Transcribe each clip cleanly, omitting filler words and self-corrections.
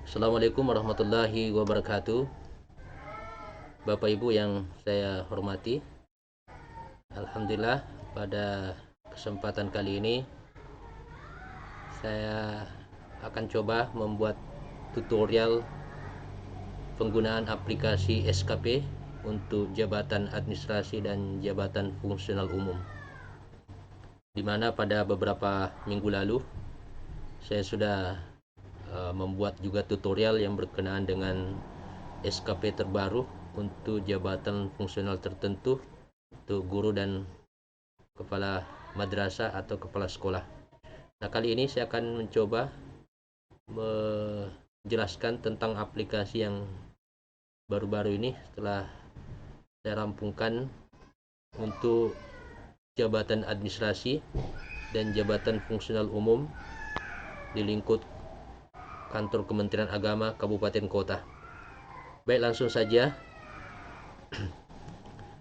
Assalamualaikum warahmatullahi wabarakatuh. Bapak Ibu yang saya hormati, Alhamdulillah pada kesempatan kali ini saya akan coba membuat tutorial penggunaan aplikasi SKP untuk jabatan administrasi dan jabatan fungsional umum, di mana pada beberapa minggu lalu saya sudah membuat juga tutorial yang berkenaan dengan SKP terbaru untuk jabatan fungsional tertentu untuk guru dan kepala madrasah atau kepala sekolah. Nah, kali ini saya akan mencoba menjelaskan tentang aplikasi yang baru-baru ini setelah saya rampungkan untuk jabatan administrasi dan jabatan fungsional umum di lingkup kantor Kementerian Agama Kabupaten Kota. Baik, langsung saja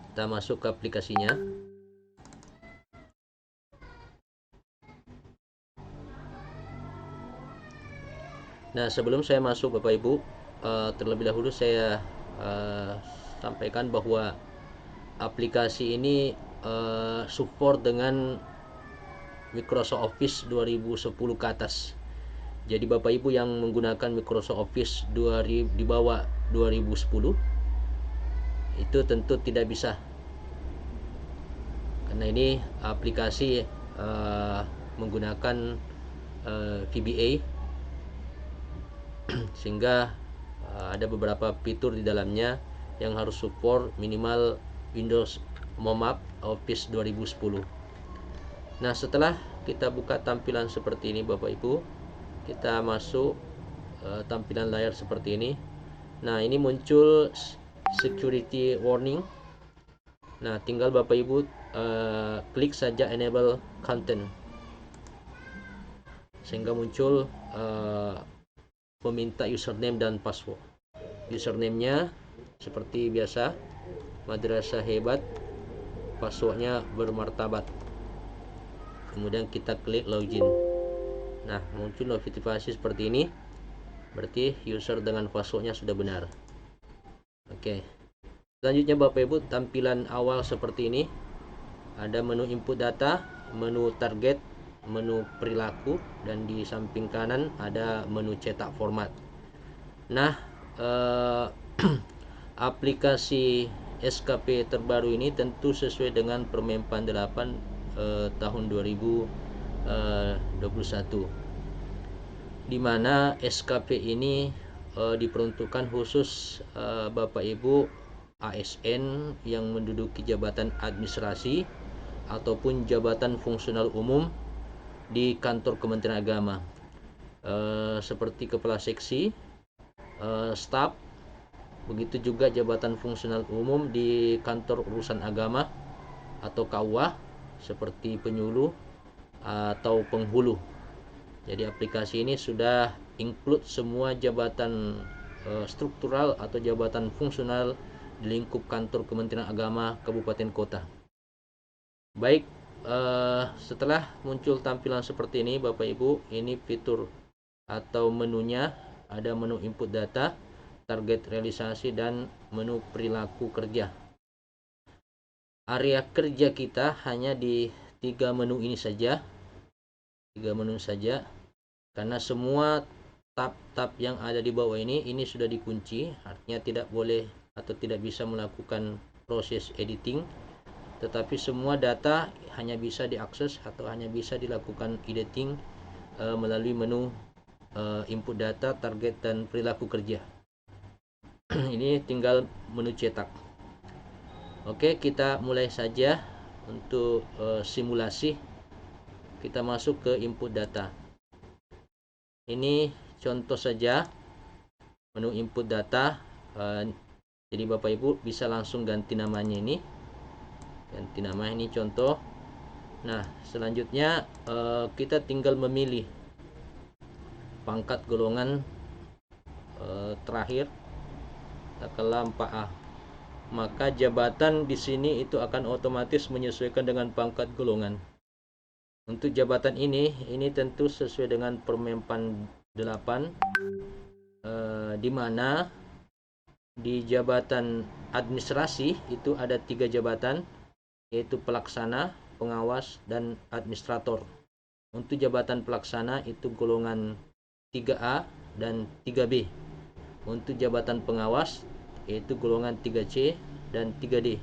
kita masuk ke aplikasinya. Nah, sebelum saya masuk Bapak Ibu, terlebih dahulu saya sampaikan bahwa aplikasi ini support dengan Microsoft Office 2010 ke atas. Jadi Bapak Ibu yang menggunakan Microsoft Office di bawah 2010 itu tentu tidak bisa, karena ini aplikasi menggunakan VBA, sehingga ada beberapa fitur di dalamnya yang harus support minimal Windows Office 2010. Nah, setelah kita buka tampilan seperti ini Bapak Ibu, kita masuk tampilan layar seperti ini. Nah, ini muncul security warning. Nah, tinggal Bapak Ibu klik saja enable content, sehingga muncul meminta username dan password. Username-nya seperti biasa, madrasah hebat, passwordnya bermartabat. Kemudian kita klik login. Nah, muncul notifikasi seperti ini, berarti user dengan passwordnya sudah benar. Oke, selanjutnya Bapak Ibu, tampilan awal seperti ini. Ada menu input data, menu target, menu perilaku, dan di samping kanan ada menu cetak format. Nah, aplikasi SKP terbaru ini tentu sesuai dengan Permenpan 8 tahun 2021, di mana SKP ini diperuntukkan khusus Bapak Ibu ASN yang menduduki jabatan administrasi ataupun jabatan fungsional umum di kantor Kementerian Agama, seperti kepala seksi, staf, begitu juga jabatan fungsional umum di kantor urusan agama atau KUA, seperti penyuluh atau penghulu. Jadi aplikasi ini sudah include semua jabatan struktural atau jabatan fungsional di lingkup kantor Kementerian Agama Kabupaten Kota. Baik, setelah muncul tampilan seperti ini Bapak Ibu, ini fitur atau menunya. Ada menu input data, target realisasi, dan menu perilaku kerja. Area kerja kita hanya di tiga menu saja, karena semua tab-tab yang ada di bawah ini sudah dikunci, artinya tidak boleh atau tidak bisa melakukan proses editing, tetapi semua data hanya bisa diakses atau hanya bisa dilakukan editing melalui menu input data, target, dan perilaku kerja. Ini tinggal menu cetak. Oke, kita mulai saja untuk simulasi. Kita masuk ke input data. Ini contoh saja menu input data. Jadi Bapak Ibu bisa langsung ganti namanya ini. Ganti nama, ini contoh. Nah, selanjutnya kita tinggal memilih pangkat golongan terakhir, katakanlah 4A. Maka jabatan di sini itu akan otomatis menyesuaikan dengan pangkat golongan. Untuk jabatan ini tentu sesuai dengan Permenpan 8 di mana di jabatan administrasi itu ada 3 jabatan, yaitu pelaksana, pengawas, dan administrator. Untuk jabatan pelaksana itu golongan 3A dan 3B. Untuk jabatan pengawas yaitu golongan 3C dan 3D.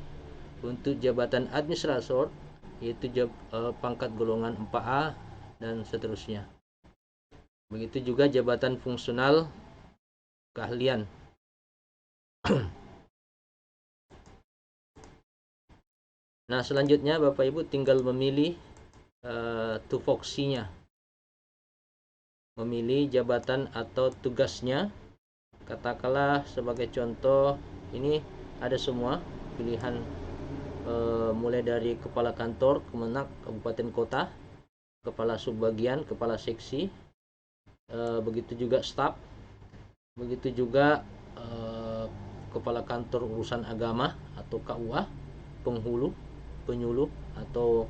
Untuk jabatan administrator yaitu pangkat golongan 4A dan seterusnya. Begitu juga jabatan fungsional keahlian. Nah, selanjutnya Bapak Ibu tinggal memilih tupoksinya, memilih jabatan atau tugasnya. Katakanlah sebagai contoh, ini ada semua pilihan, mulai dari kepala kantor, kemenak, kabupaten kota, kepala subbagian, kepala seksi, begitu juga staf, begitu juga kepala kantor urusan agama atau KUA, penghulu, penyuluh atau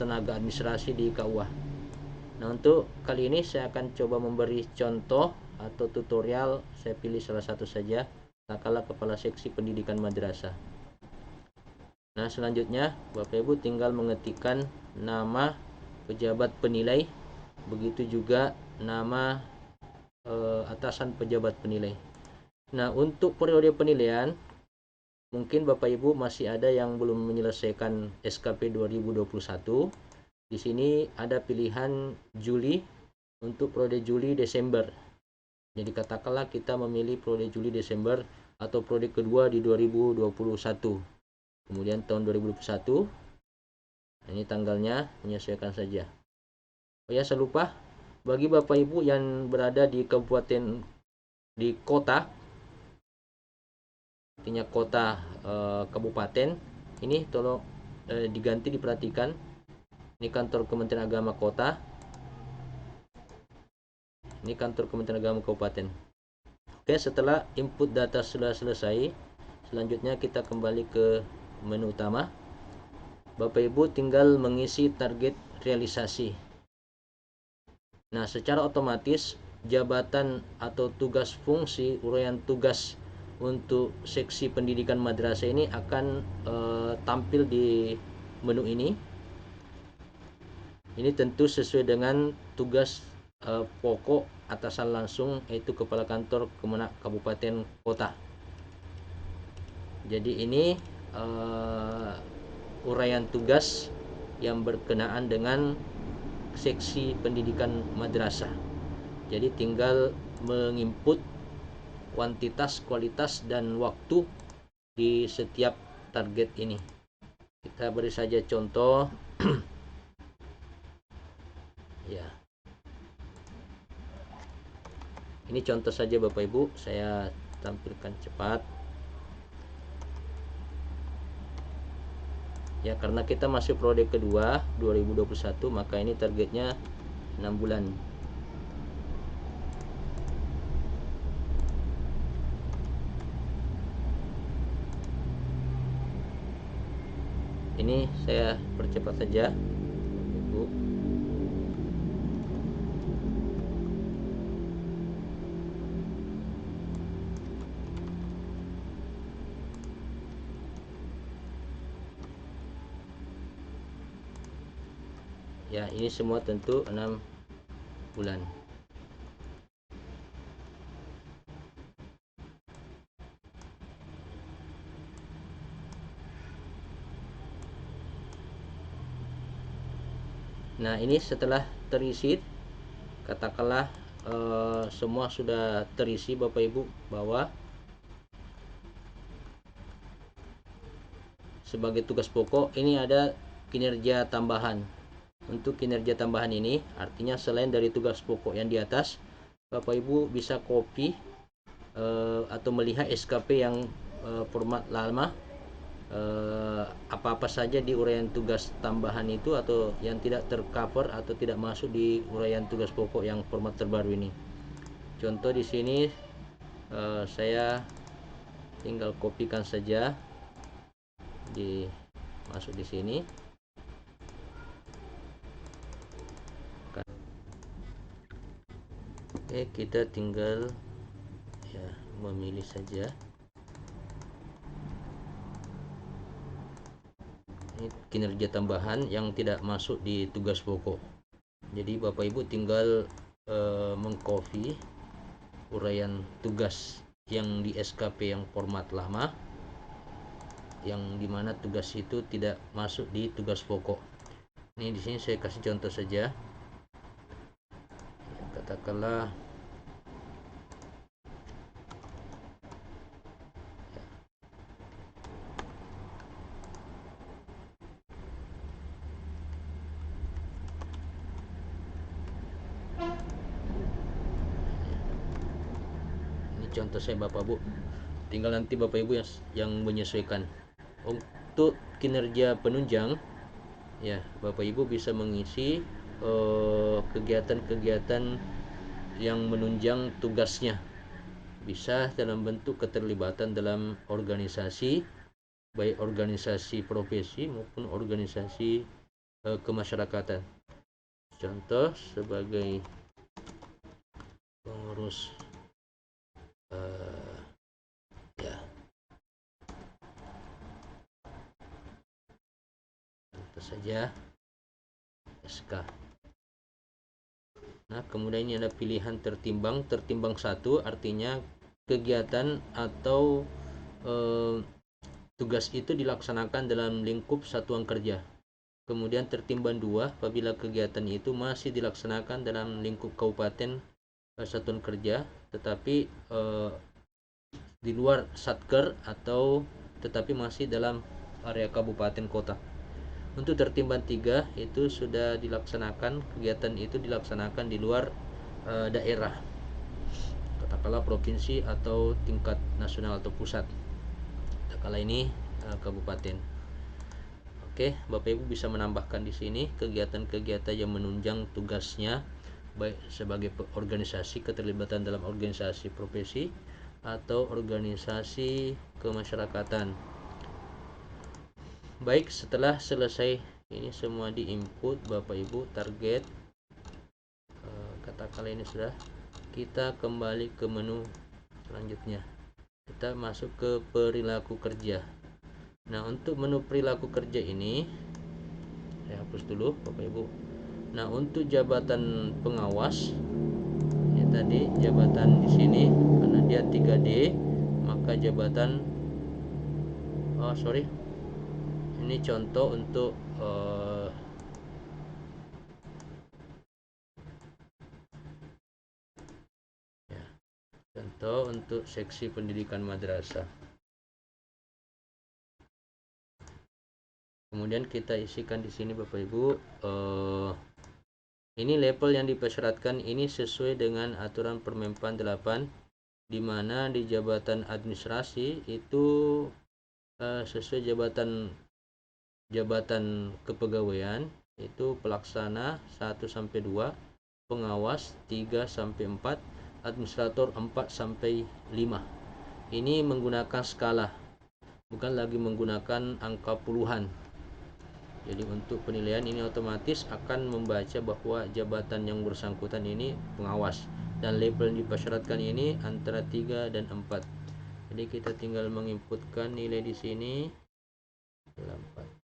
tenaga administrasi di KUA. Nah, untuk kali ini saya akan coba memberi contoh atau tutorial. Saya pilih salah satu saja, katakanlah kepala seksi pendidikan madrasah. Nah, selanjutnya Bapak Ibu tinggal mengetikkan nama pejabat penilai, begitu juga nama atasan pejabat penilai. Nah, untuk periode penilaian, mungkin Bapak Ibu masih ada yang belum menyelesaikan SKP 2021. Di sini ada pilihan Juli untuk periode Juli Desember. Jadi katakanlah kita memilih periode Juli Desember atau periode kedua di 2021. Kemudian tahun 2021. Ini tanggalnya menyesuaikan saja. Oh ya, saya lupa, bagi Bapak Ibu yang berada di kabupaten, di kota, artinya kota kabupaten, ini tolong diganti, diperhatikan. Ini kantor Kementerian Agama kota, ini kantor Kementerian Agama kabupaten. Oke, setelah input data sudah selesai, selanjutnya kita kembali ke menu utama. Bapak Ibu tinggal mengisi target realisasi. Nah, secara otomatis jabatan atau tugas fungsi uraian tugas untuk seksi pendidikan madrasah ini akan tampil di menu ini. Ini tentu sesuai dengan tugas pokok atasan langsung, yaitu kepala kantor kemenak kabupaten kota. Jadi ini uraian tugas yang berkenaan dengan seksi pendidikan madrasah. Jadi tinggal menginput kuantitas, kualitas, dan waktu di setiap target ini. Kita beri saja contoh. Ya, ini contoh saja Bapak Ibu, saya tampilkan cepat. Ya, karena kita masih periode kedua 2021, maka ini targetnya 6 bulan. Ini saya percepat saja, Ibu. Ya, ini semua tentu 6 bulan. Nah, ini setelah terisi, katakanlah semua sudah terisi Bapak Ibu, bahwa sebagai tugas pokok ini ada kinerja tambahan. Untuk kinerja tambahan ini artinya selain dari tugas pokok yang di atas, Bapak Ibu bisa copy atau melihat SKP yang format lama, apa-apa saja di uraian tugas tambahan itu atau yang tidak tercover atau tidak masuk di uraian tugas pokok yang format terbaru ini. Contoh di sini saya tinggal kopikan saja, masuk di sini. Oke, kita tinggal ya memilih saja. Ini kinerja tambahan yang tidak masuk di tugas pokok. Jadi Bapak Ibu tinggal mengcopy uraian tugas yang di SKP yang format lama, yang dimana tugas itu tidak masuk di tugas pokok. Ini di sini saya kasih contoh saja. Katakanlah ini contoh saya Bapak Bu. Tinggal nanti Bapak Ibu yang menyesuaikan. Untuk kinerja penunjang ya, Bapak Ibu bisa mengisi kegiatan-kegiatan yang menunjang tugasnya. Bisa dalam bentuk keterlibatan dalam organisasi, baik organisasi profesi maupun organisasi kemasyarakatan. Contoh sebagai pengurus ya, tentu saja SK. Nah, kemudian ini ada pilihan tertimbang. Tertimbang 1 artinya kegiatan atau tugas itu dilaksanakan dalam lingkup satuan kerja. Kemudian tertimbang 2 apabila kegiatan itu masih dilaksanakan dalam lingkup kabupaten satuan kerja, tetapi di luar satker atau tetapi masih dalam area kabupaten kota. Untuk tertimbang 3 itu sudah dilaksanakan, kegiatan itu dilaksanakan di luar daerah, katakanlah provinsi atau tingkat nasional atau pusat, katakanlah ini kabupaten. Oke, Bapak Ibu bisa menambahkan di sini kegiatan-kegiatan yang menunjang tugasnya, baik sebagai organisasi, keterlibatan dalam organisasi profesi atau organisasi kemasyarakatan. Baik, setelah selesai ini semua di input Bapak Ibu, target katakanlah ini sudah, kita kembali ke menu selanjutnya. Kita masuk ke perilaku kerja. Nah, untuk menu perilaku kerja ini saya hapus dulu Bapak Ibu. Nah, untuk jabatan pengawas ini tadi jabatan di sini karena dia 3D, maka jabatan ini contoh untuk ya, contoh untuk seksi pendidikan madrasah. Kemudian kita isikan di sini Bapak Ibu, ini level yang dipersyaratkan ini sesuai dengan aturan Permenpan 8, di mana di jabatan administrasi itu sesuai jabatan kepegawaian itu pelaksana 1 sampai 2, pengawas 3 sampai 4, administrator 4 sampai 5. Ini menggunakan skala, bukan lagi menggunakan angka puluhan. Jadi untuk penilaian ini otomatis akan membaca bahwa jabatan yang bersangkutan ini pengawas dan level yang dipersyaratkan ini antara 3 dan 4. Jadi kita tinggal menginputkan nilai di sini 4.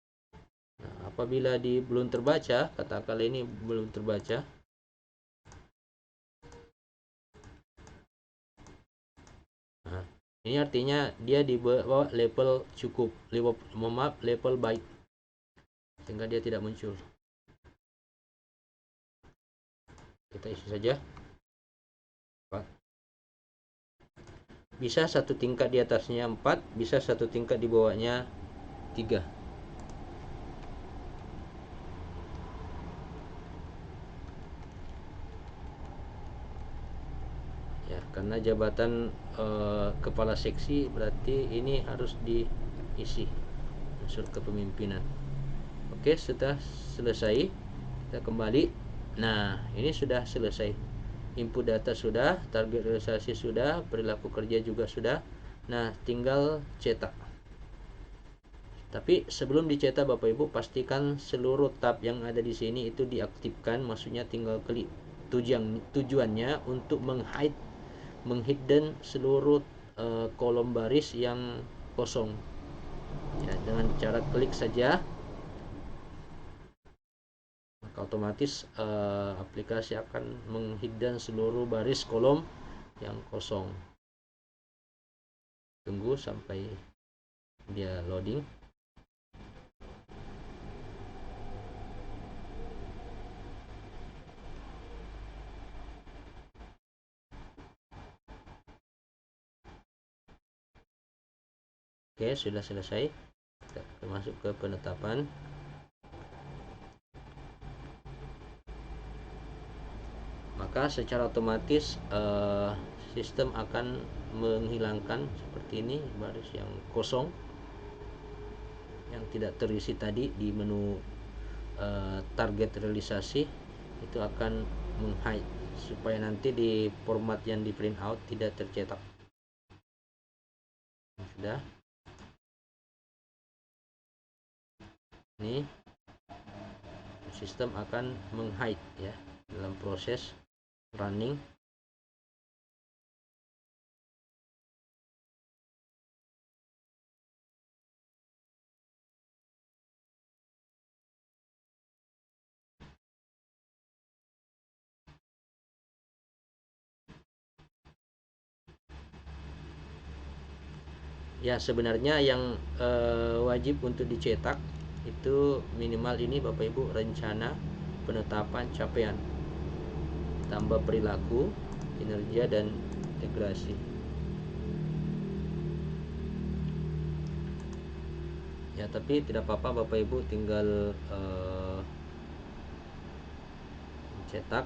Nah, apabila belum terbaca, katakanlah ini belum terbaca. Nah, ini artinya dia di bawah level cukup, level baik, sehingga dia tidak muncul. Kita isi saja 4. Bisa satu tingkat di atasnya 4, bisa satu tingkat di bawahnya 3. Ya, karena jabatan kepala seksi berarti ini harus diisi unsur kepemimpinan. Oke, sudah selesai. Kita kembali. Nah, ini sudah selesai. Input data sudah, target realisasi sudah, perilaku kerja juga sudah. Nah, tinggal cetak. Tapi sebelum dicetak Bapak Ibu pastikan seluruh tab yang ada di sini itu diaktifkan, maksudnya tinggal klik tujuannya untuk menghidden seluruh kolom baris yang kosong ya. Dengan cara klik saja maka otomatis aplikasi akan menghidden seluruh baris kolom yang kosong. Tunggu sampai dia loading. Oke, sudah selesai. Kita masuk ke penetapan. Maka secara otomatis sistem akan menghilangkan seperti ini baris yang kosong yang tidak terisi tadi di menu target realisasi. Itu akan menghide supaya nanti di format yang di print out tidak tercetak. Sudah. Ini sistem akan menghide ya dalam proses running. Ya, sebenarnya yang wajib untuk dicetak itu minimal ini Bapak Ibu, rencana, penetapan, capaian, tambah perilaku, kinerja, dan integrasi. Ya, tapi tidak apa-apa Bapak Ibu, tinggal cetak.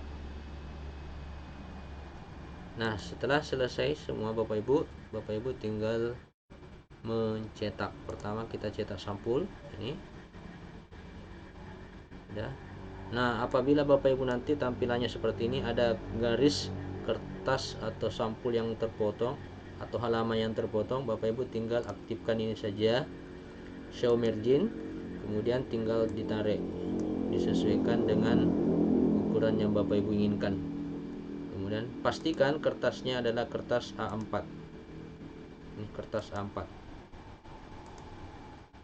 Nah, setelah selesai semua Bapak Ibu tinggal mencetak. Pertama kita cetak sampul ini. Sudah. Nah, apabila Bapak Ibu nanti tampilannya seperti ini, ada garis kertas atau sampul yang terpotong atau halaman yang terpotong, Bapak Ibu tinggal aktifkan ini saja, show margin, kemudian tinggal ditarik disesuaikan dengan ukuran yang Bapak Ibu inginkan. Kemudian pastikan kertasnya adalah kertas A4. Ini kertas A4.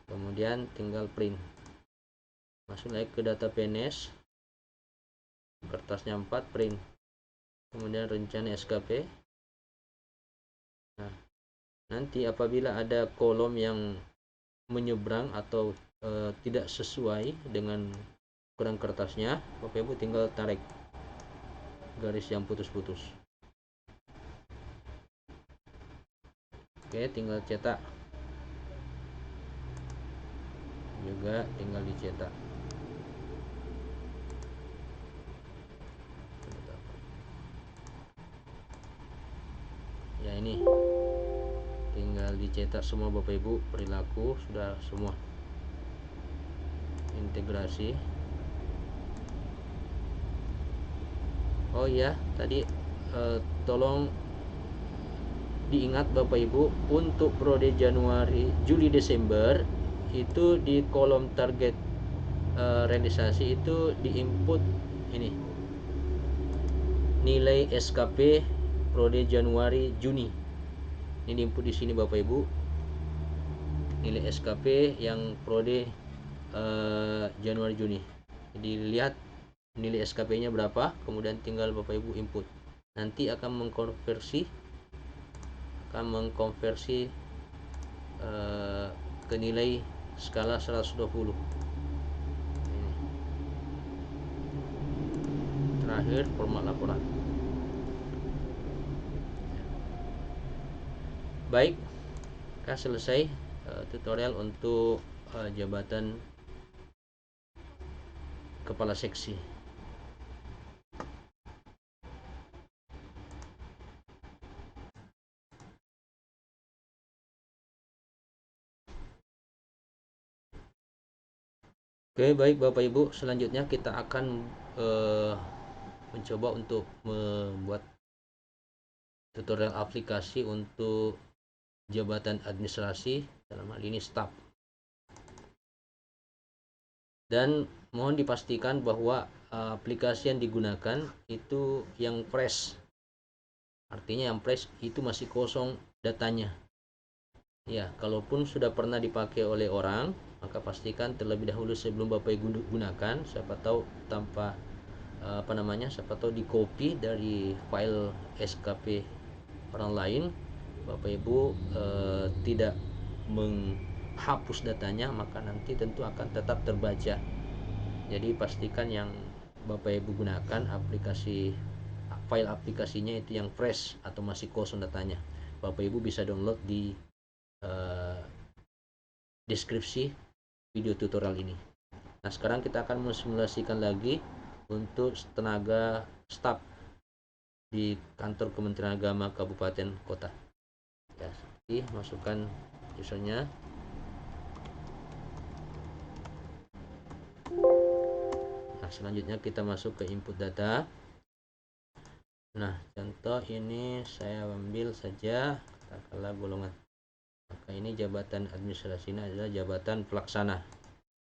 Kemudian tinggal print. Masuk lagi ke data PNS, kertasnya 4, print. Kemudian rencana SKP. Nah, nanti apabila ada kolom yang menyeberang atau tidak sesuai dengan ukuran kertasnya, Bapak Ibu tinggal tarik garis yang putus-putus. Oke, tinggal cetak. Juga tinggal dicetak. Ya, ini tinggal dicetak semua Bapak Ibu, perilaku sudah semua. Integrasi. Oh iya, tadi tolong diingat Bapak Ibu, untuk periode Januari, Juli, Desember itu di kolom target realisasi itu diinput ini nilai SKP periode Januari Juni. Ini diinput di sini Bapak Ibu, nilai SKP yang periode Januari Juni. Jadi lihat nilai SKP-nya berapa, kemudian tinggal Bapak Ibu input. Nanti akan mengkonversi ke nilai skala 120. Ini terakhir format laporan. Baik, kita selesai tutorial untuk jabatan kepala seksi. Oke, baik Bapak Ibu, selanjutnya kita akan mencoba untuk membuat tutorial aplikasi untuk jabatan administrasi, dalam hal ini staf. Dan mohon dipastikan bahwa aplikasi yang digunakan itu yang fresh. Artinya yang fresh itu masih kosong datanya. Ya, kalaupun sudah pernah dipakai oleh orang, maka pastikan terlebih dahulu sebelum Bapak Ibu gunakan, siapa tahu tanpa siapa tahu di copy dari file SKP orang lain, Bapak Ibu tidak menghapus datanya, maka nanti tentu akan tetap terbaca. Jadi pastikan yang Bapak Ibu gunakan file aplikasinya itu yang fresh atau masih kosong datanya. Bapak Ibu bisa download di deskripsi video tutorial ini. Nah, sekarang kita akan mensimulasikan lagi untuk tenaga staf di kantor Kementerian Agama Kabupaten Kota. Ya, seperti masukkan usernya. Nah, selanjutnya kita masuk ke input data. Nah, contoh ini saya ambil saja katakanlah golongan. Maka ini jabatan administrasi ini adalah jabatan pelaksana.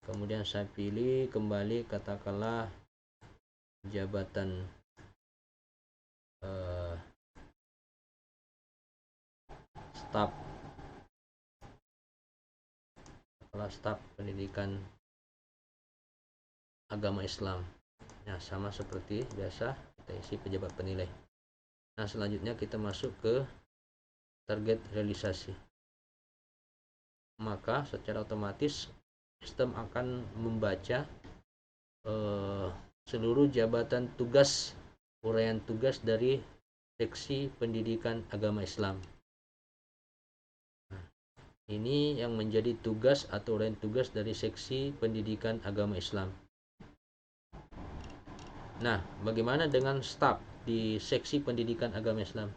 Kemudian saya pilih kembali katakanlah jabatan staf pendidikan agama Islam. Nah, sama seperti biasa kita isi pejabat penilai. Nah, selanjutnya kita masuk ke target realisasi. Maka secara otomatis sistem akan membaca seluruh jabatan tugas, uraian tugas dari seksi pendidikan agama Islam. Nah, ini yang menjadi tugas atau uraian tugas dari seksi pendidikan agama Islam. Nah, bagaimana dengan staf di seksi pendidikan agama Islam?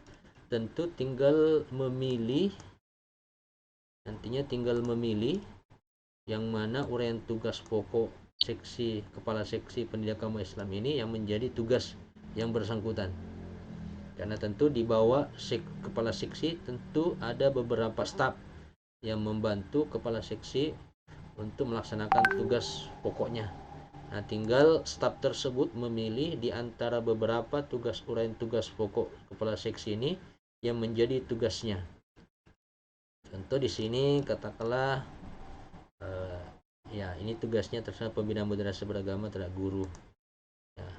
Tentu tinggal memilih, nantinya tinggal memilih yang mana uraian tugas pokok kepala seksi pendidikan agama Islam ini yang menjadi tugas yang bersangkutan. Karena tentu di bawah kepala seksi tentu ada beberapa staf yang membantu kepala seksi untuk melaksanakan tugas pokoknya. Nah, tinggal staf tersebut memilih di antara beberapa uraian tugas pokok kepala seksi ini yang menjadi tugasnya. Contoh di sini katakanlah ya ini tugasnya terhadap pembinaan madrasah beragama terhadap guru. Ya,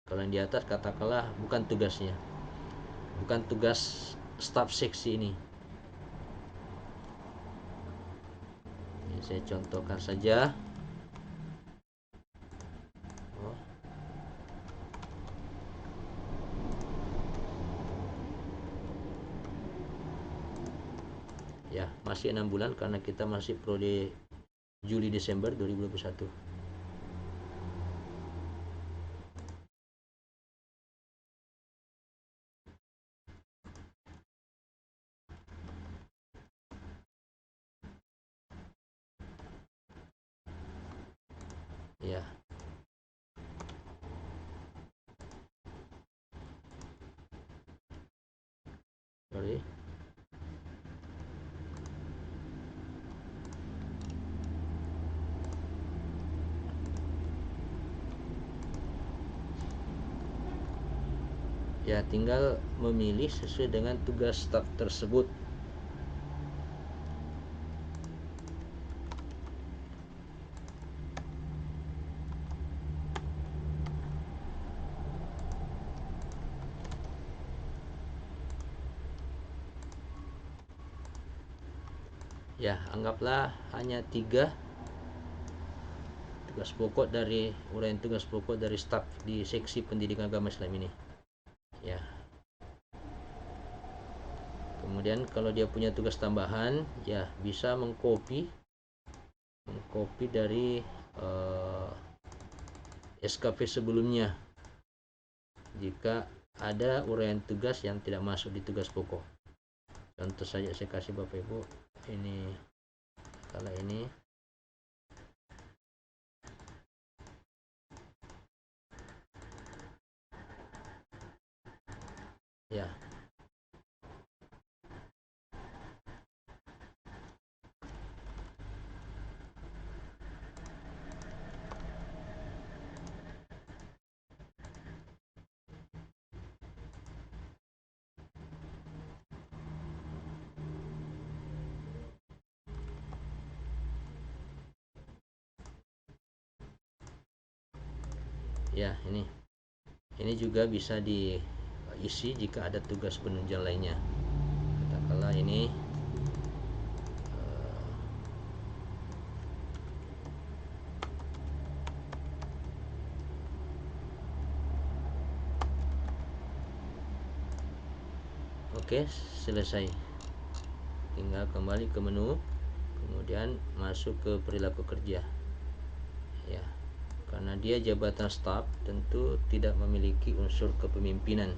kalau yang di atas katakanlah bukan tugasnya, bukan tugas staf seksi ini. Ini saya contohkan saja. Ya, masih 6 bulan karena kita masih prode Juli Desember 2021. Ya. Sorry. Ya, tinggal memilih sesuai dengan tugas staf tersebut. Ya, anggaplah hanya 3 tugas pokok dari uraian tugas pokok dari staf di seksi pendidikan agama Islam ini. Ya. Kemudian kalau dia punya tugas tambahan, ya bisa mengcopy dari SKP sebelumnya jika ada uraian tugas yang tidak masuk di tugas pokok. Contoh saja saya kasih Bapak Ibu, ini kalau ini ya. Ya, ini juga bisa diisi jika ada tugas penunjang lainnya. Katakanlah ini oke, selesai. Tinggal kembali ke menu, kemudian masuk ke perilaku kerja. Ya, karena dia jabatan staf, tentu tidak memiliki unsur kepemimpinan.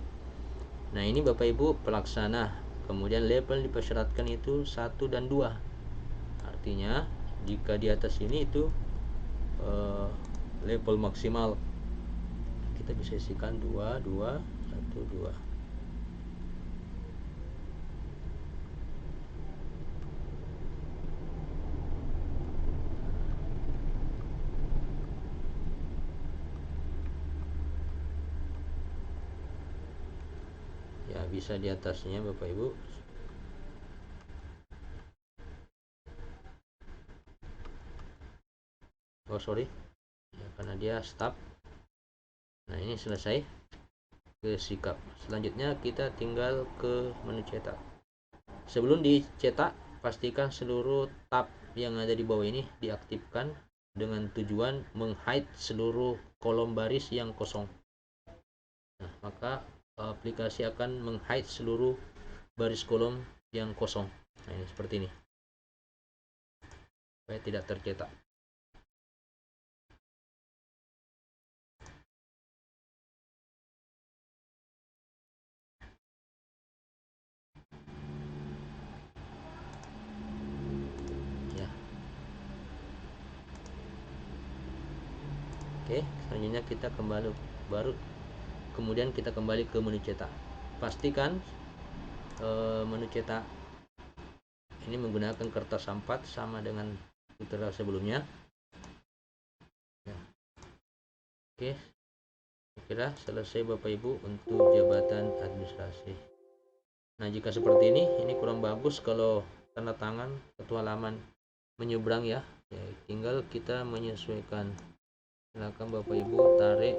Nah, ini Bapak Ibu pelaksana. Kemudian level dipersyaratkan itu 1 dan 2. Artinya jika di atas ini itu level maksimal. Kita bisa isikan 2, 2, 1, 2. Ya, bisa di atasnya Bapak Ibu. Oh sorry ya, karena dia staf. Nah, ini selesai ke sikap. Selanjutnya kita tinggal ke menu cetak. Sebelum dicetak, pastikan seluruh tab yang ada di bawah ini diaktifkan dengan tujuan meng-hide seluruh kolom baris yang kosong. Nah, maka aplikasi akan meng-hide seluruh baris kolom yang kosong. Nah, ini seperti ini, supaya tidak tercetak. Ya. Oke, selanjutnya kita kemudian kita kembali ke menu cetak. Pastikan menu cetak ini menggunakan kertas A4 sama dengan tutorial sebelumnya. Ya. Oke, saya kira selesai Bapak Ibu untuk jabatan administrasi. Nah, jika seperti ini kurang bagus kalau tanda tangan ketua halaman menyeberang ya. Tinggal kita menyesuaikan. Silakan Bapak Ibu tarik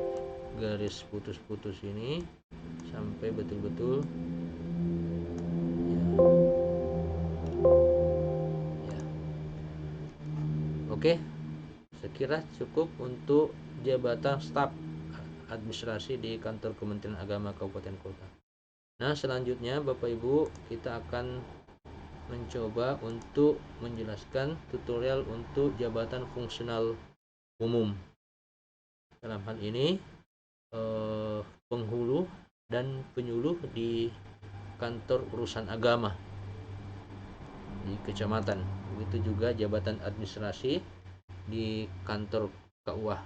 garis putus-putus ini sampai betul-betul ya. Oke, saya kira cukup untuk jabatan staf administrasi di kantor Kementerian Agama Kabupaten Kota. Nah, selanjutnya Bapak Ibu kita akan mencoba untuk menjelaskan tutorial untuk jabatan fungsional umum. Dalam hal ini penghulu dan penyuluh di kantor urusan agama di kecamatan. Begitu juga jabatan administrasi di kantor KUA.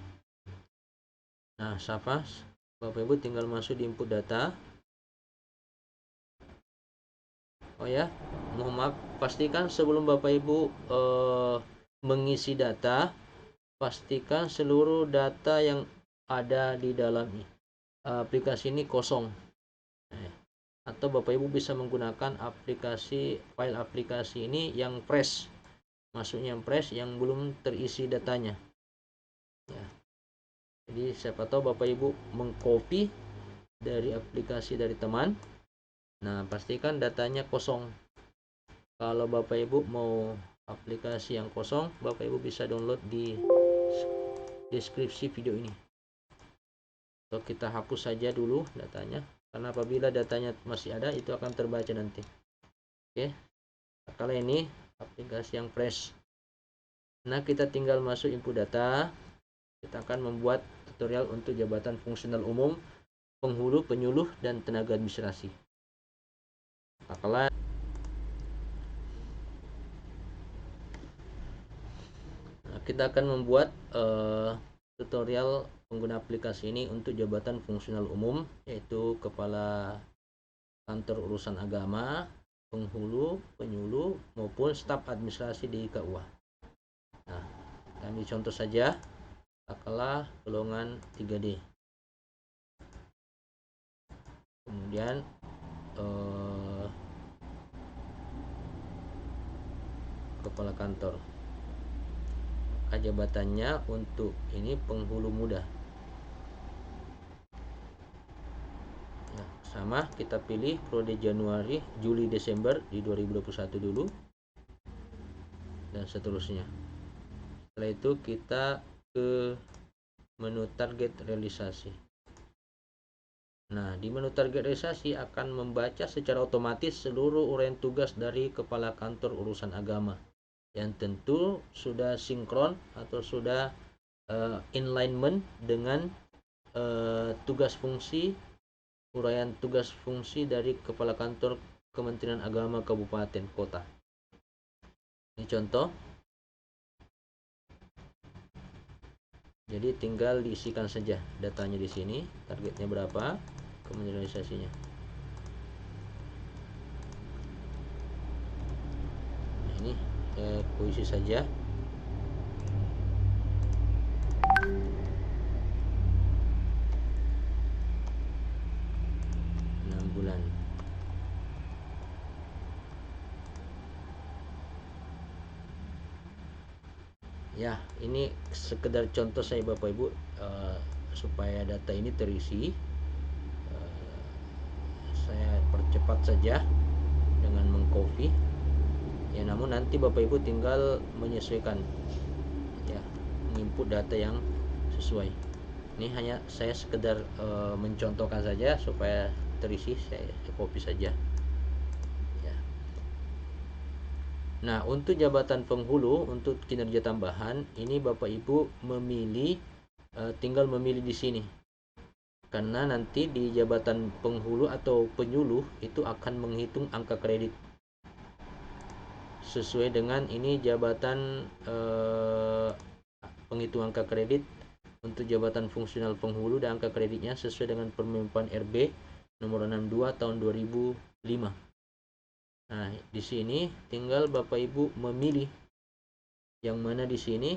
Nah, Safas, Bapak Ibu tinggal masuk di input data. Oh ya, mohon maaf, pastikan sebelum Bapak Ibu mengisi data, pastikan seluruh data yang ada di dalam aplikasi ini kosong. Atau Bapak Ibu bisa menggunakan file aplikasi ini yang fresh, maksudnya yang fresh yang belum terisi datanya. Ya. Jadi siapa tahu Bapak Ibu mengcopy dari aplikasi dari teman. Nah, pastikan datanya kosong. Kalau Bapak Ibu mau aplikasi yang kosong, Bapak Ibu bisa download di deskripsi video ini. So, kita hapus saja dulu datanya, karena apabila datanya masih ada itu akan terbaca nanti. Oke, kalau ini aplikasi yang fresh. Nah, kita tinggal masuk input data. Kita akan membuat tutorial untuk jabatan fungsional umum, penghulu, penyuluh, dan tenaga administrasi. Nah, kita akan membuat tutorial pengguna aplikasi ini untuk jabatan fungsional umum, yaitu kepala kantor urusan agama, penghulu, penyuluh, maupun staf administrasi di KUA. Nah, kami contoh saja, katakanlah golongan 3D. Kemudian kepala kantor. Jabatannya untuk ini penghulu muda. Sama, kita pilih periode Januari, Juli, Desember di 2021 dulu dan seterusnya. Setelah itu kita ke menu target realisasi. Nah, di menu target realisasi akan membaca secara otomatis seluruh uraian tugas dari Kepala Kantor Urusan Agama yang tentu sudah sinkron atau sudah alignment dengan tugas fungsi, uraian tugas fungsi dari Kepala Kantor Kementerian Agama Kabupaten Kota. Ini contoh. Jadi tinggal diisikan saja datanya di sini, targetnya berapa, kemudian realisasinya. Nah, ini puisi saja. Bulan. Ya, ini sekedar contoh saya Bapak Ibu, supaya data ini terisi. Saya percepat saja dengan mengcopy. Ya, namun nanti Bapak Ibu tinggal menyesuaikan, ya, menginput data yang sesuai. Ini hanya saya sekedar mencontohkan saja supaya terisi, saya copy saja. Ya. Nah, untuk jabatan penghulu untuk kinerja tambahan ini Bapak Ibu memilih, tinggal memilih di sini. Karena nanti di jabatan penghulu atau penyuluh itu akan menghitung angka kredit sesuai dengan ini jabatan, penghitung angka kredit untuk jabatan fungsional penghulu dan angka kreditnya sesuai dengan Permen RB nomor 62 tahun 2005. Nah, di sini tinggal Bapak Ibu memilih yang mana di sini.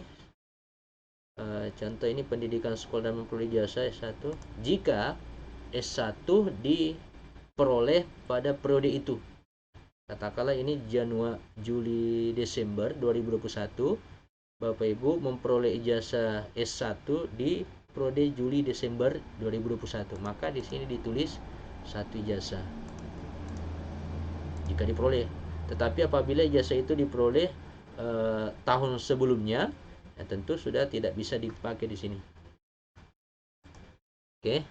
Contoh ini pendidikan sekolah dan memperoleh jasa S1 jika S1 diperoleh pada periode itu. Katakanlah ini Januari, Juli, Desember 2021, Bapak Ibu memperoleh ijazah S1 di periode Juli Desember 2021, maka di sini ditulis 1 ijazah jika diperoleh. Tetapi apabila ijazah itu diperoleh tahun sebelumnya, ya tentu sudah tidak bisa dipakai di sini. Oke.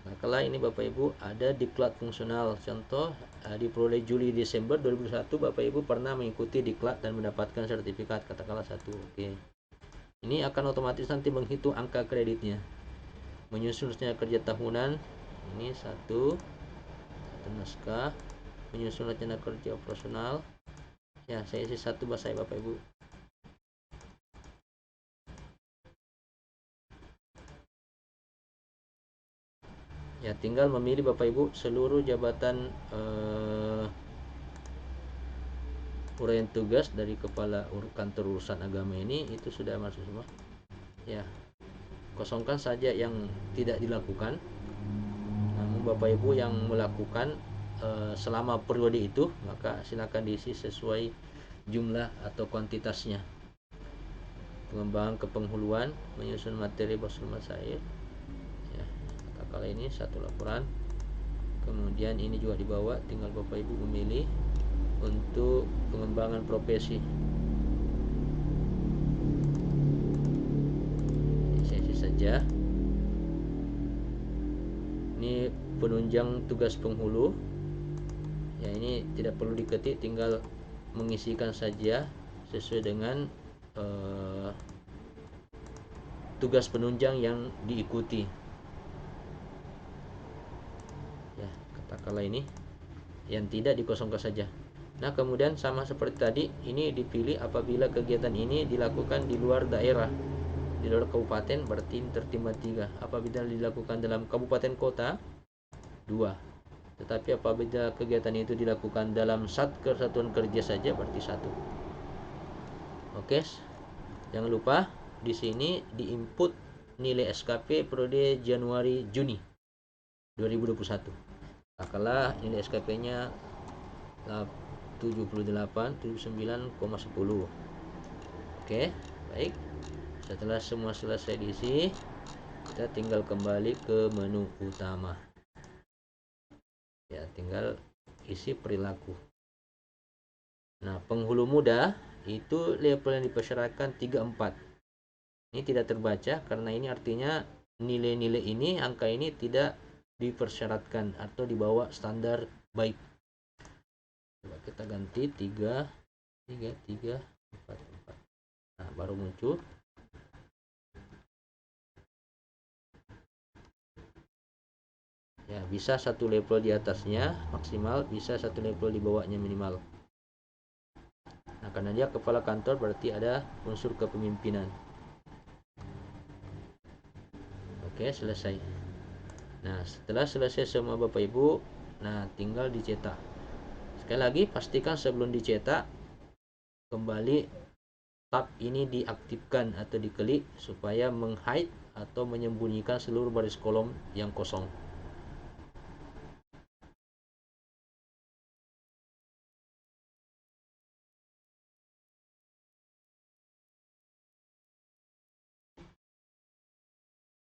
Nah, kalau ini Bapak Ibu ada diklat fungsional, contoh diperoleh Juli Desember 2001, Bapak Ibu pernah mengikuti diklat dan mendapatkan sertifikat, katakanlah 1. Oke. Ini akan otomatis nanti menghitung angka kreditnya. Menyusun rencana kerja tahunan, ini 1 naskah. Menyusun rencana kerja operasional. Ya, saya isi 1 bahasa Bapak Ibu. Ya, tinggal memilih Bapak Ibu seluruh jabatan uraian tugas dari Kepala Kantor Urusan Agama ini itu sudah masuk semua. Ya, kosongkan saja yang tidak dilakukan. Namun Bapak Ibu yang melakukan selama periode itu, maka silakan diisi sesuai jumlah atau kuantitasnya. Pengembangan kepenghuluan, menyusun materi basul masail. Ya, kala ini 1 laporan. Kemudian ini juga dibawa, tinggal Bapak Ibu memilih untuk pengembangan profesi. Sesi saja. Ini penunjang tugas penghulu. Ya, ini tidak perlu diketik, tinggal mengisikan saja sesuai dengan tugas penunjang yang diikuti. Ya, katakanlah ini yang tidak dikosongkan saja. Nah, kemudian sama seperti tadi, ini dipilih apabila kegiatan ini dilakukan di luar daerah, di luar kabupaten, berarti tertimbang 3. Apabila dilakukan dalam kabupaten kota, 2. Tetapi apabila kegiatan itu dilakukan dalam kesatuan kerja saja, berarti 1. Oke, jangan lupa di sini diinput nilai SKP periode Januari Juni 2021. Katakanlah nilai SKP-nya 79,10. Oke, baik. Setelah semua selesai diisi, kita tinggal kembali ke menu utama. Ya, tinggal isi perilaku. Nah, penghulu muda itu level yang dipersyaratkan 3-4. Ini tidak terbaca karena ini artinya nilai-nilai ini, angka ini tidak dipersyaratkan atau di bawah standar baik. Coba kita ganti 3 3 3 4 4. Nah, baru muncul. Ya, bisa satu level di atasnya maksimal, bisa satu level di bawahnya minimal. Nah, karena dia kepala kantor berarti ada unsur kepemimpinan. Oke, selesai. Nah, setelah selesai semua Bapak Ibu, nah tinggal dicetak. Sekali lagi pastikan sebelum dicetak kembali tab ini diaktifkan atau diklik supaya menghide atau menyembunyikan seluruh baris kolom yang kosong.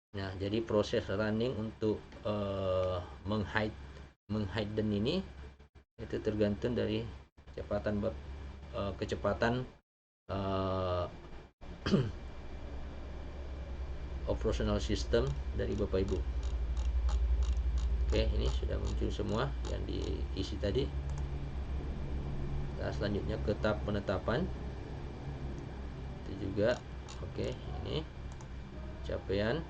Nah, jadi proses running untuk menghide ini itu tergantung dari kecepatan uh, operational system dari Bapak Ibu. Oke, ini sudah muncul semua yang diisi tadi. Nah, selanjutnya ke tab penetapan. Itu juga oke, ini capaian.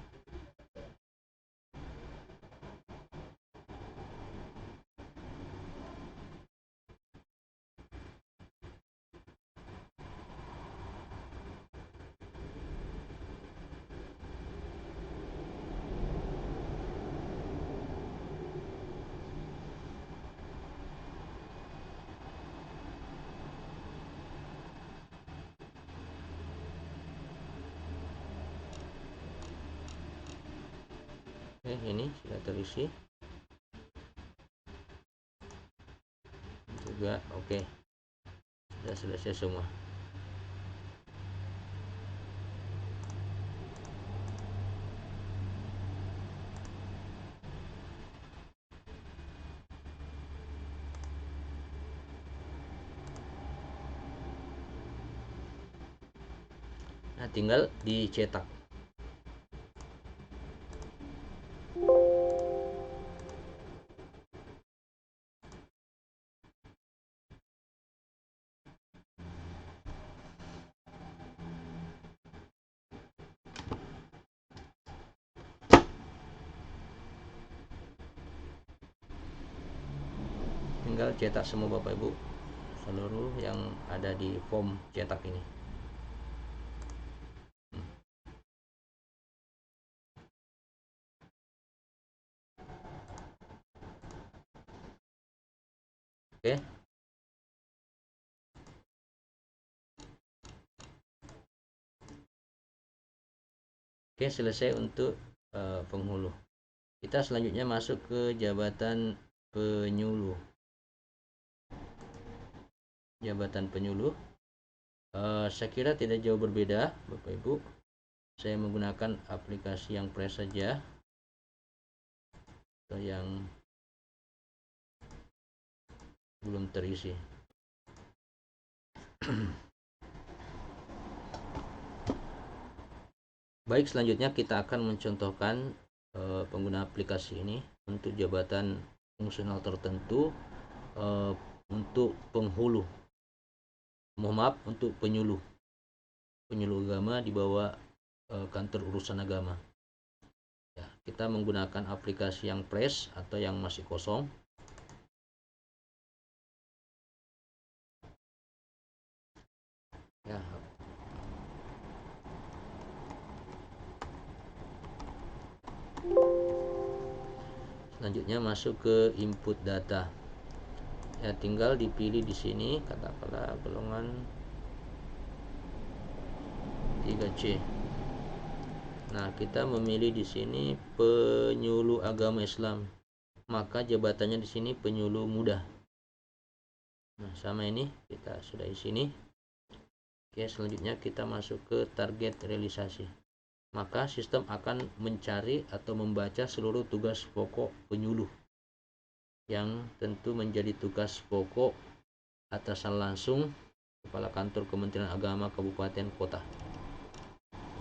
Oke, ini sudah terisi juga. Oke, sudah selesai semua. Nah, tinggal dicetak. Tinggal cetak semua Bapak Ibu, seluruh yang ada di form cetak ini. Oke. Oke, selesai untuk penghulu. Kita selanjutnya masuk ke jabatan penyuluh. Jabatan penyuluh, saya kira tidak jauh berbeda Bapak Ibu. Saya menggunakan aplikasi yang fresh saja atau yang belum terisi. Baik, selanjutnya kita akan mencontohkan pengguna aplikasi ini untuk jabatan fungsional tertentu, untuk penghulu, mohon maaf, untuk penyuluh agama di bawah kantor urusan agama. Ya, kita menggunakan aplikasi yang fresh atau yang masih kosong. Ya, selanjutnya masuk ke input data. Ya, tinggal dipilih di sini katakanlah golongan 3C. Nah, kita memilih di sini penyuluh agama Islam. Maka jabatannya di sini penyuluh muda. Nah, sama ini kita sudah di sini. Oke, selanjutnya kita masuk ke target realisasi. Maka sistem akan mencari atau membaca seluruh tugas pokok penyuluh. yang tentu menjadi tugas pokok atasan langsung Kepala Kantor Kementerian Agama Kabupaten Kota.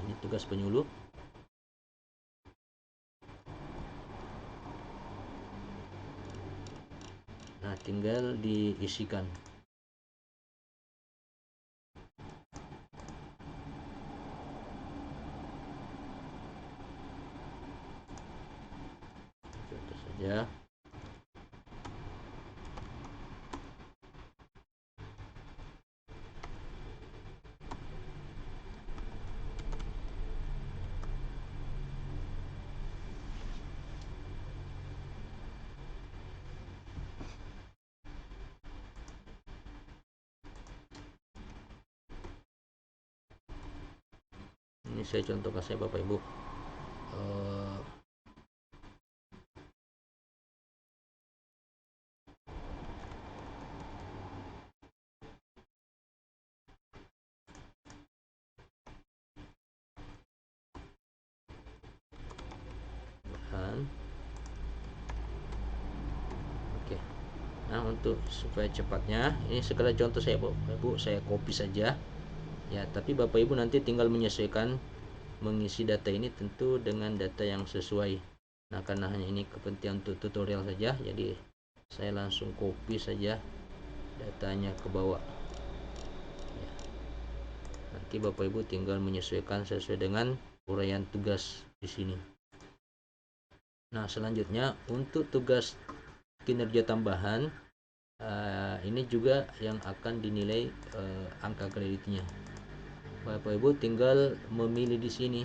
Ini tugas penyuluh. Nah, tinggal diisikan. Contoh saja. Ini saya contohkan saya Bapak Ibu. Oke. Nah, untuk supaya cepatnya, ini sekedar contoh saya Bapak Ibu, saya copy saja. Ya, tapi Bapak Ibu nanti tinggal menyesuaikan mengisi data ini tentu dengan data yang sesuai. Nah, karena hanya ini kepentingan untuk tutorial saja, jadi saya langsung copy saja datanya ke bawah. Ya. Nanti Bapak Ibu tinggal menyesuaikan sesuai dengan uraian tugas di sini. Nah, selanjutnya untuk tugas kinerja tambahan, ini juga yang akan dinilai angka kreditnya. Bapak Ibu tinggal memilih di sini.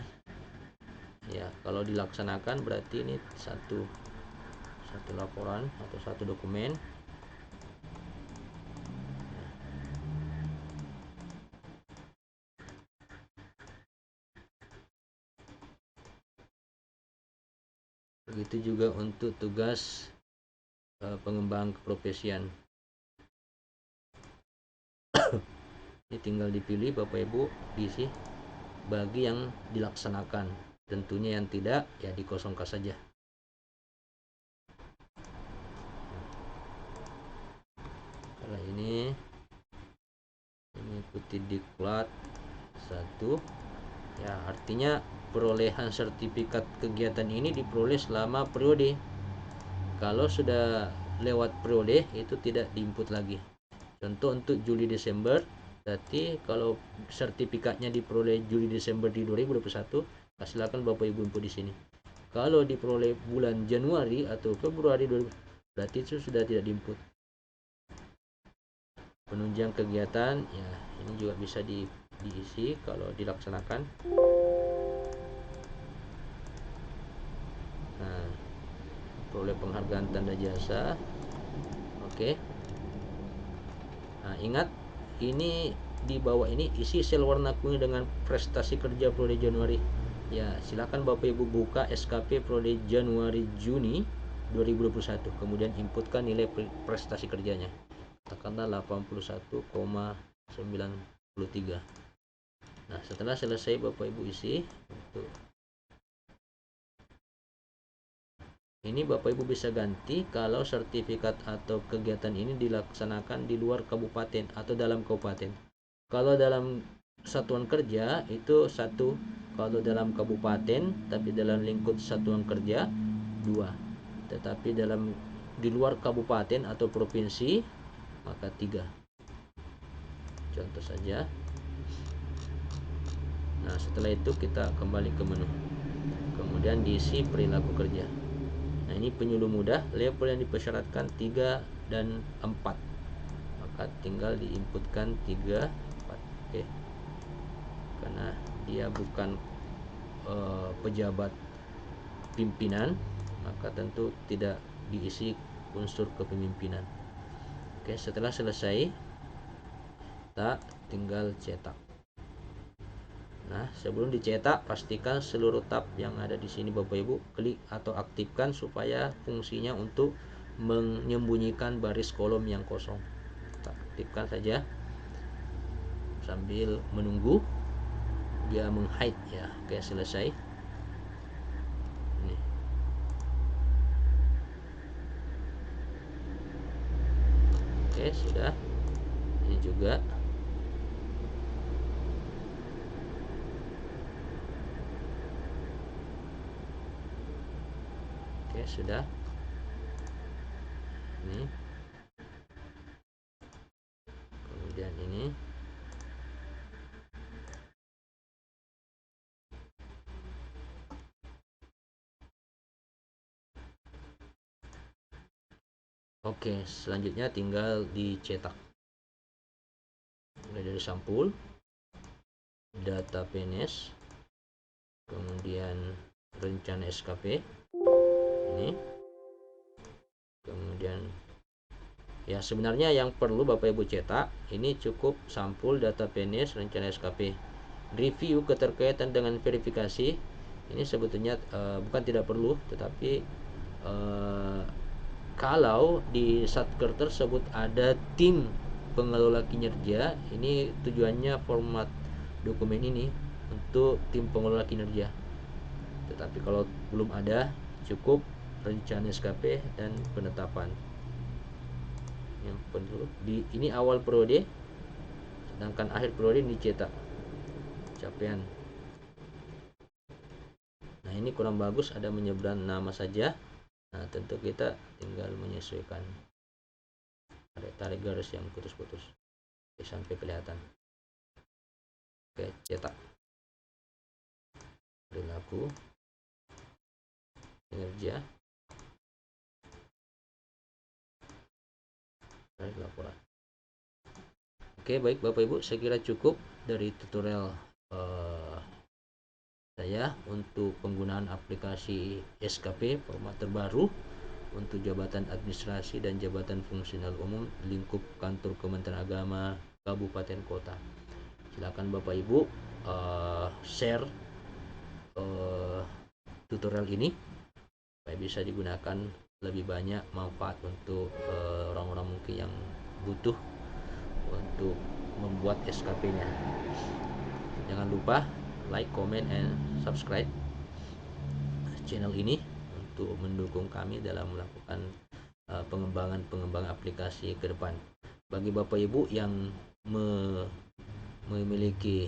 Ya, kalau dilaksanakan berarti ini satu laporan atau satu dokumen. Begitu juga untuk tugas pengembangan keprofesian. Ini tinggal dipilih Bapak Ibu, diisi bagi yang dilaksanakan. Tentunya yang tidak ya dikosongkan saja. Kalau ini mengikuti diklat 1, ya artinya perolehan sertifikat kegiatan ini diperoleh selama periode. Kalau sudah lewat periode itu tidak diinput lagi. Contoh untuk Juli Desember, berarti kalau sertifikatnya diperoleh Juli Desember di 2021, silakan Bapak Ibu input di sini. Kalau diperoleh bulan Januari atau Februari 2020, berarti itu sudah tidak diinput. Penunjang kegiatan, ya ini juga bisa diisi kalau dilaksanakan. Nah, peroleh penghargaan tanda jasa. Oke. Nah, ingat ini di bawah ini isi sel warna kuning dengan prestasi kerja periode Januari. Ya, silakan Bapak Ibu buka SKP periode Januari Juni 2021, kemudian inputkan nilai prestasi kerjanya. Katakanlah 81,93. Nah, setelah selesai Bapak Ibu isi, ini Bapak Ibu bisa ganti kalau sertifikat atau kegiatan ini dilaksanakan di luar kabupaten atau dalam kabupaten. Kalau dalam satuan kerja itu 1, kalau dalam kabupaten tapi dalam lingkup satuan kerja 2, tetapi di luar kabupaten atau provinsi maka 3. Contoh saja. Nah, setelah itu kita kembali ke menu, kemudian diisi perilaku kerja. Nah, ini penyuluh mudah, level yang dipersyaratkan 3 dan 4, maka tinggal diinputkan 3, 4. Oke. Karena dia bukan pejabat pimpinan, maka tentu tidak diisi unsur kepemimpinan. Oke, setelah selesai kita tinggal cetak. Nah, sebelum dicetak pastikan seluruh tab yang ada di sini Bapak Ibu klik atau aktifkan supaya fungsinya untuk menyembunyikan baris kolom yang kosong. Kita aktifkan saja sambil menunggu dia menghide ya. Oke, selesai. Ini. Oke, sudah. Ini juga. Oke, sudah. Ini. Kemudian ini. Oke, selanjutnya tinggal dicetak. Mulai dari sampul, data PNS, kemudian rencana SKP ini, kemudian ya sebenarnya yang perlu Bapak Ibu cetak ini cukup sampul, data PNS, rencana SKP. Review keterkaitan dengan verifikasi ini sebetulnya bukan tidak perlu, tetapi kalau di satker tersebut ada tim pengelola kinerja, ini tujuannya format dokumen ini untuk tim pengelola kinerja. Tetapi kalau belum ada, cukup rencana SKP dan penetapan. Yang perlu di ini awal periode, sedangkan akhir periode dicetak capaian. Nah, ini kurang bagus, ada menyeberang nama saja. Nah, tentu kita tinggal menyesuaikan. Ada tarik garis yang putus-putus sampai kelihatan. Oke, cetak. Perilaku kinerja, tarik laporan. Oke, baik Bapak Ibu, saya kira cukup dari tutorial saya untuk penggunaan aplikasi SKP format terbaru untuk jabatan administrasi dan jabatan fungsional umum lingkup kantor Kementerian Agama Kabupaten Kota. Silakan Bapak Ibu share tutorial ini supaya bisa digunakan lebih banyak manfaat untuk orang-orang mungkin yang butuh untuk membuat SKP-nya. Jangan lupa like, comment, and subscribe channel ini untuk mendukung kami dalam melakukan pengembangan aplikasi ke depan. Bagi Bapak Ibu yang memiliki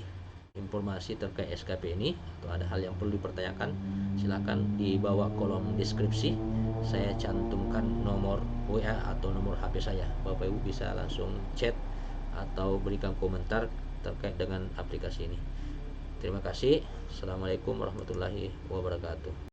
informasi terkait SKP ini atau ada hal yang perlu dipertanyakan, silakan di bawah kolom deskripsi saya cantumkan nomor WA atau nomor HP saya. Bapak Ibu bisa langsung chat atau berikan komentar terkait dengan aplikasi ini. Terima kasih. Assalamualaikum warahmatullahi wabarakatuh.